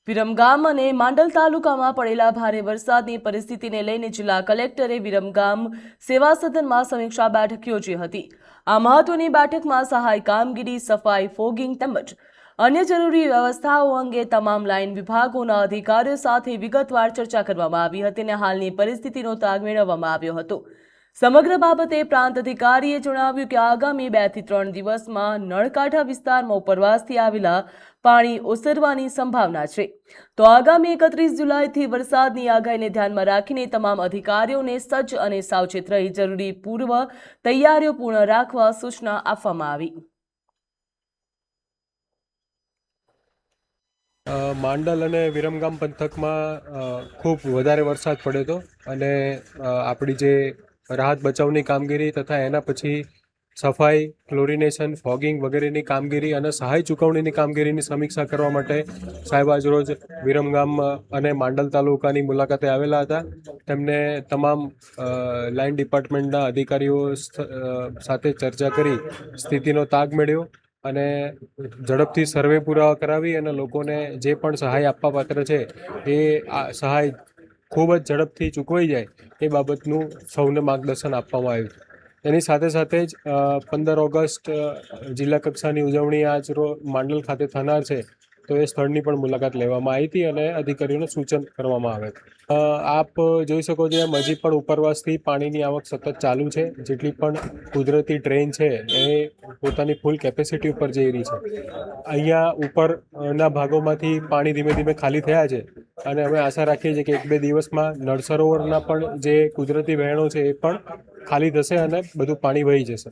વિરમગામ અને માંડલ તાલુકામાં પડેલા ભારે વરસાદની પરિસ્થિતિને લઈને જિલ્લા કલેક્ટરે વિરમગામ સેવા સદનમાં સમીક્ષા બેઠક યોજી હતી। આ મહત્વની બેઠકમાં સહાય કામગીરી, સફાઈ, ફોગિંગ તેમજ અન્ય જરૂરી વ્યવસ્થાઓ અંગે તમામ લાઇન વિભાગોના અધિકારીઓ સાથે વિગતવાર ચર્ચા કરવામાં આવી હતી અને હાલની પરિસ્થિતિનો તાગ મેળવવામાં આવ્યો હતો। સમગ્ર બાબતે પ્રાંત અધિકારીએ જણાવ્યું કે આગામી 2 થી 3 દિવસમાં નળકાંઠા વિસ્તારમાં ઉપરવાસથી આવેલા પાણી ઓસરવાની સંભાવના છે। તો આગામી 31 જુલાઈથી વરસાદની આગાહીને ધ્યાનમાં રાખીને તમામ અધિકારીઓને સજ્જ અને સાવચેત રહી જરૂરી પૂર્વ તૈયારીઓ પૂર્ણ રાખવા સૂચના આપવામાં આવી। માંડલ અને વિરમગામ પંથકમાં ખૂબ વધારે વરસાદ પડ્યો હતો અને આપણી જે રાહત બચાવની કામગીરી તથા એના પછી સફાઈ, ક્લોરિનેશન, ફોગિંગ વગેરેની કામગીરી અને સહાય ચૂકવણીની કામગીરીની સમીક્ષા કરવા માટે સાહેબ આજ રોજ વિરમગામ અને માંડલ તાલુકાની મુલાકાતે આવેલા હતા। તેમને તમામ લાઇન ડિપાર્ટમેન્ટના અધિકારીઓ સાથે ચર્ચા કરી સ્થિતિનો તાગ મેળવ્યો અને ઝડપથી સર્વે પુરાવા કરાવી અને લોકોને જે પણ સહાય આપવા પાત્ર છે એ સહાય ખૂબ જ ઝડપથી ચૂકવાઈ જાય એ બાબતનું સૌને માર્ગદર્શન આપવામાં આવ્યું। એની સાથે સાથે જ 15 ઓગસ્ટ જિલ્લા કક્ષાની ઉજવણી આજ માંડલ ખાતે થનાર છે તો એ સ્થળની પણ મુલાકાત લેવામાં આવી હતી અને અધિકારીઓને સૂચન કરવામાં આવે। આપ જોઈ શકો છો એમ હજી પણ ઉપરવાસથી પાણીની આવક સતત ચાલુ છે। જેટલી પણ કુદરતી ડ્રેન છે એ પોતાની ફૂલ કેપેસિટી ઉપર જઈ રહી છે। અહીંયા ઉપરના ભાગોમાંથી પાણી ધીમે ધીમે ખાલી થયા છે અને અમે આશા રાખીએ છીએ કે 1-2 દિવસમાં નળ સરોવરના પણ જે કુદરતી વહેણો છે એ પણ ખાલી થશે અને બધું પાણી વહી જશે।